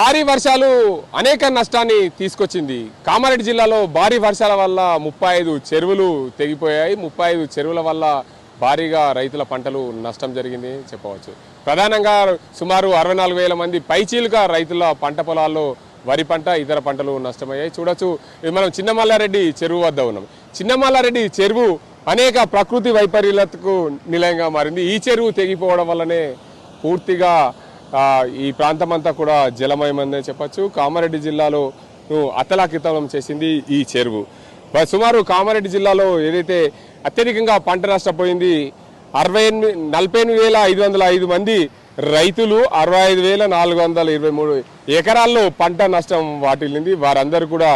భారీ వర్షాలు అనేక నష్టాన్ని తీసుకొచ్చింది. కామారెడ్డి జిల్లాలో భారీ వర్షాల వల్ల 35 చెరువులు తెగిపోయాయి. 35 చెరువుల వల్ల భారీగా రైతుల పంటలు నష్టం జరిగింది చెప్పవచ్చు. ప్రధానంగా సుమారు 64,000 మంది పైచీలుగా రైతుల పంట పొలాల్లో వరి పంట ఇతర పంటలు నష్టమయ్యాయి. చూడొచ్చు, మనం చిన్నమల్లారెడ్డి చెరువు వద్ద ఉన్నాం. చిన్నమల్లారెడ్డి చెరువు అనేక ప్రకృతి వైపరీత్యాలకు నిలయంగా మారింది. ఈ చెరువు తెగిపోవడం వల్లనే పూర్తిగా ఈ ప్రాంతం అంతా కూడా జలమయమని చెప్పచ్చు. కామారెడ్డి జిల్లాలో అతలాకితలం చేసింది ఈ చెరువు. సుమారు కామారెడ్డి జిల్లాలో ఏదైతే అత్యధికంగా పంట నష్టపోయింది 48,505 మంది రైతులు 65,423 ఎకరాల్లో పంట నష్టం వాటిల్లింది. వారందరూ కూడా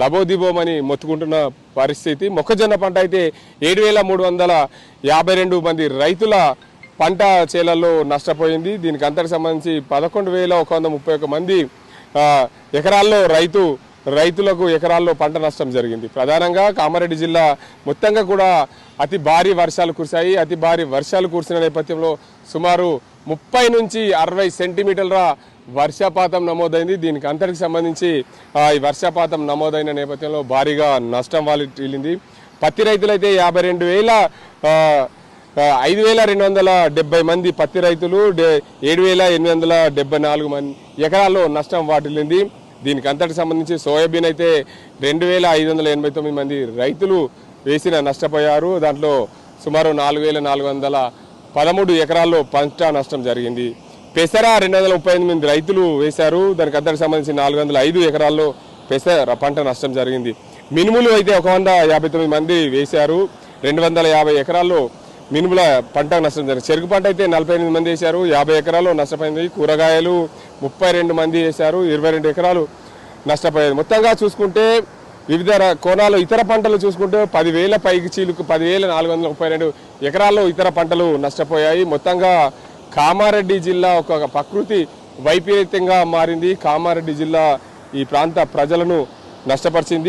లబోదిబోమని మొత్తుకుంటున్న పరిస్థితి. మొక్కజొన్న పంట అయితే 7,352 మంది రైతుల పంట చేలల్లో నష్టపోయింది. దీనికి అంతకు సంబంధించి 11,131 మంది ఎకరాల్లో రైతులకు ఎకరాల్లో పంట నష్టం జరిగింది. ప్రధానంగా కామారెడ్డి జిల్లా మొత్తంగా కూడా అతి భారీ వర్షాలు కురిశాయి. అతి భారీ వర్షాలు కురిసిన నేపథ్యంలో సుమారు 30 నుంచి 60 సెంటీమీటర్ల వర్షపాతం నమోదైంది. దీనికి అంతటికి సంబంధించి ఈ వర్షపాతం నమోదైన నేపథ్యంలో భారీగా నష్టం వాటిల్లింది. పత్తి రైతులైతే 5,270 మంది పత్తి రైతులు 7,874 మంది ఎకరాల్లో నష్టం వాటిల్లింది. దీనికి అంతటికి సంబంధించి సోయాబీన్ అయితే 2,589 మంది రైతులు వేసిన నష్టపోయారు. దాంట్లో సుమారు 4,413 ఎకరాల్లో పంట నష్టం జరిగింది. పెసర 238 మంది రైతులు వేశారు. దానికి అంతటికి సంబంధించి 405 ఎకరాల్లో పెసర పంట నష్టం జరిగింది. మినుములు అయితే 159 మంది వేశారు. 250 ఎకరాల్లో మినుముల పంట నష్టం జరిగింది. చెరుకు పంట అయితే 48 మంది వేశారు. 50 ఎకరాల్లో నష్టపోయింది. కూరగాయలు 32 మంది వేశారు. 22 ఎకరాలు నష్టపోయాయి. మొత్తంగా చూసుకుంటే వివిధ కోణాలు ఇతర పంటలు చూసుకుంటే 10,000 పైకి చీలుకు 10,432 ఎకరాల్లో ఇతర పంటలు నష్టపోయాయి. మొత్తంగా కామారెడ్డి జిల్లా ఒక ప్రకృతి వైపరీత్యంగా మారింది. కామారెడ్డి జిల్లా ఈ ప్రాంత ప్రజలను నష్టపరిచింది.